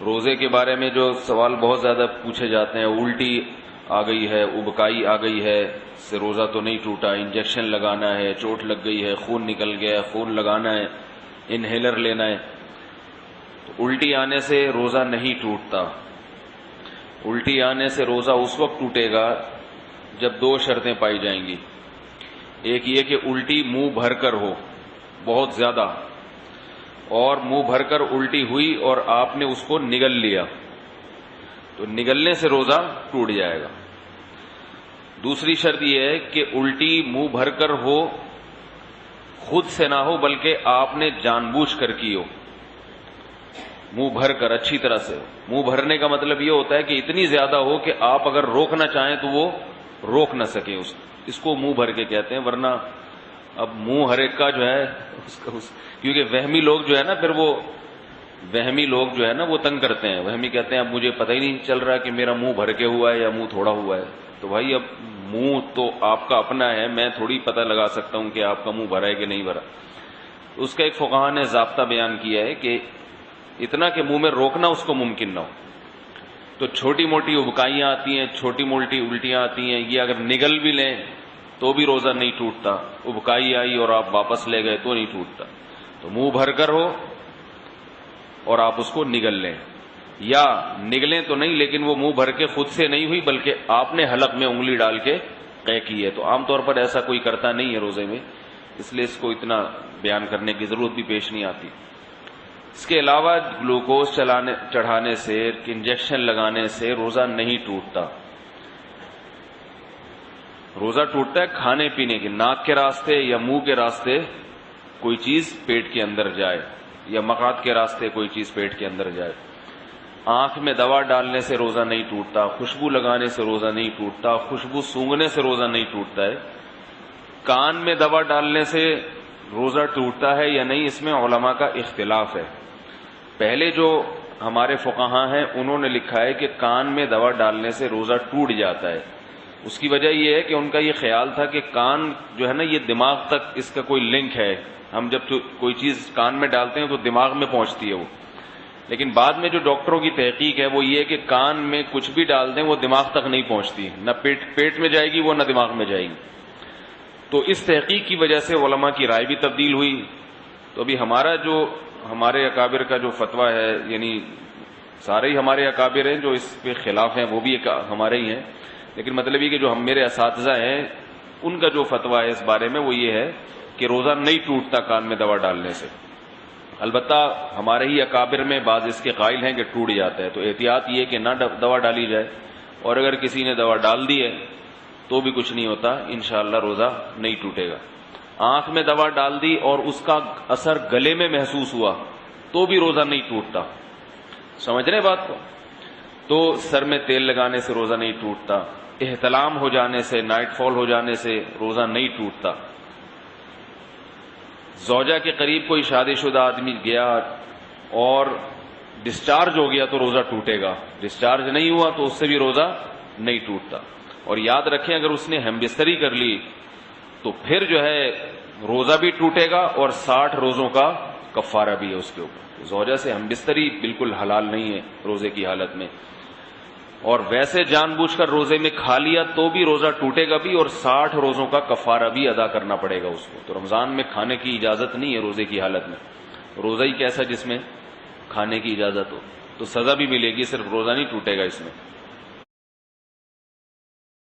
روزے کے بارے میں جو سوال بہت زیادہ پوچھے جاتے ہیں، الٹی آ گئی ہے، ابکائی آ گئی ہے، اس سے روزہ تو نہیں ٹوٹا، انجیکشن لگانا ہے، چوٹ لگ گئی ہے، خون نکل گیا ہے، خون لگانا ہے، انہیلر لینا ہے، تو الٹی آنے سے روزہ نہیں ٹوٹتا۔ الٹی آنے سے روزہ اس وقت ٹوٹے گا جب دو شرطیں پائی جائیں گی۔ ایک یہ کہ الٹی منہ بھر کر ہو بہت زیادہ، اور منہ بھر کر الٹی ہوئی اور آپ نے اس کو نگل لیا، تو نگلنے سے روزہ ٹوٹ جائے گا۔ دوسری شرط یہ ہے کہ الٹی منہ بھر کر ہو، خود سے نہ ہو بلکہ آپ نے جان بوجھ کر کی ہو، منہ بھر کر اچھی طرح سے۔ منہ بھرنے کا مطلب یہ ہوتا ہے کہ اتنی زیادہ ہو کہ آپ اگر روکنا چاہیں تو وہ روک نہ سکیں، اس کو منہ بھر کے کہتے ہیں۔ ورنہ اب منہ ہر ایک کا جو ہے کیونکہ وہمی لوگ جو ہے نا، پھر وہ وہمی لوگ جو ہے نا وہ تنگ کرتے ہیں۔ وہمی کہتے ہیں اب مجھے پتہ ہی نہیں چل رہا کہ میرا منہ بھر کے ہوا ہے یا منہ تھوڑا ہوا ہے۔ تو بھائی اب منہ تو آپ کا اپنا ہے، میں تھوڑی پتہ لگا سکتا ہوں کہ آپ کا منہ بھرا ہے کہ نہیں بھرا۔ اس کا ایک فقہا نے ضابطہ بیان کیا ہے کہ اتنا کہ منہ میں روکنا اس کو ممکن نہ ہو۔ تو چھوٹی موٹی ابکائیاں آتی ہیں، چھوٹی موٹی الٹیاں آتی ہیں، یہ اگر نگل بھی لیں تو بھی روزہ نہیں ٹوٹتا۔ ابکائی آئی اور آپ واپس لے گئے تو نہیں ٹوٹتا۔ تو منہ بھر کر ہو اور آپ اس کو نگل لیں، یا نگلیں تو نہیں لیکن وہ منہ بھر کے خود سے نہیں ہوئی بلکہ آپ نے حلق میں انگلی ڈال کے قے کی ہے۔ تو عام طور پر ایسا کوئی کرتا نہیں ہے روزے میں، اس لیے اس کو اتنا بیان کرنے کی ضرورت بھی پیش نہیں آتی۔ اس کے علاوہ گلوکوز چڑھانے سے، انجیکشن لگانے سے روزہ نہیں ٹوٹتا۔ روزہ ٹوٹتا ہے کھانے پینے کے، ناک کے راستے یا منہ کے راستے کوئی چیز پیٹ کے اندر جائے، یا مقعد کے راستے کوئی چیز پیٹ کے اندر جائے۔ آنکھ میں دوا ڈالنے سے روزہ نہیں ٹوٹتا، خوشبو لگانے سے روزہ نہیں ٹوٹتا، خوشبو سونگھنے سے روزہ نہیں ٹوٹتا ہے۔ کان میں دوا ڈالنے سے روزہ ٹوٹتا ہے یا نہیں، اس میں علماء کا اختلاف ہے۔ پہلے جو ہمارے فقہاء ہیں انہوں نے لکھا ہے کہ کان میں دوا ڈالنے سے روزہ ٹوٹ جاتا ہے۔ اس کی وجہ یہ ہے کہ ان کا یہ خیال تھا کہ کان جو ہے نا یہ دماغ تک اس کا کوئی لنک ہے، ہم جب کوئی چیز کان میں ڈالتے ہیں تو دماغ میں پہنچتی ہے وہ، لیکن بعد میں جو ڈاکٹروں کی تحقیق ہے وہ یہ کہ کان میں کچھ بھی ڈال دیں وہ دماغ تک نہیں پہنچتی، نہ پیٹ میں جائے گی وہ، نہ دماغ میں جائے گی۔ تو اس تحقیق کی وجہ سے علماء کی رائے بھی تبدیل ہوئی۔ تو ابھی ہمارے اکابر کا جو فتویٰ ہے، یعنی سارے ہی ہمارے اکابر ہیں جو اس پہ خلاف ہیں وہ بھی ہمارے ہی ہیں، لیکن مطلب یہ کہ جو میرے اساتذہ ہیں ان کا جو فتویٰ ہے اس بارے میں وہ یہ ہے کہ روزہ نہیں ٹوٹتا کان میں دوا ڈالنے سے۔ البتہ ہمارے ہی اکابر میں بعض اس کے قائل ہیں کہ ٹوٹ جاتا ہے، تو احتیاط یہ کہ نہ دوا ڈالی جائے، اور اگر کسی نے دوا ڈال دی ہے تو بھی کچھ نہیں ہوتا، انشاءاللہ روزہ نہیں ٹوٹے گا۔ آنکھ میں دوا ڈال دی اور اس کا اثر گلے میں محسوس ہوا تو بھی روزہ نہیں ٹوٹتا، سمجھ رہے بات کو؟ تو سر میں تیل لگانے سے روزہ نہیں ٹوٹتا، احتلام ہو جانے سے، نائٹ فال ہو جانے سے روزہ نہیں ٹوٹتا۔ زوجہ کے قریب کوئی شادی شدہ آدمی گیا اور ڈسچارج ہو گیا تو روزہ ٹوٹے گا، ڈسچارج نہیں ہوا تو اس سے بھی روزہ نہیں ٹوٹتا۔ اور یاد رکھیں اگر اس نے ہم بستری کر لی تو پھر جو ہے روزہ بھی ٹوٹے گا اور 60 روزوں کا کفارہ بھی ہے اس کے اوپر۔ زوجہ سے ہم بستری بالکل حلال نہیں ہے روزے کی حالت میں، اور ویسے جان بوجھ کر روزے میں کھا لیا تو بھی روزہ ٹوٹے گا بھی، اور 60 روزوں کا کفارہ بھی ادا کرنا پڑے گا اس کو۔ تو رمضان میں کھانے کی اجازت نہیں ہے روزے کی حالت میں، روزہ ہی کیسا جس میں کھانے کی اجازت ہو، تو سزا بھی ملے گی، صرف روزہ نہیں ٹوٹے گا اس میں۔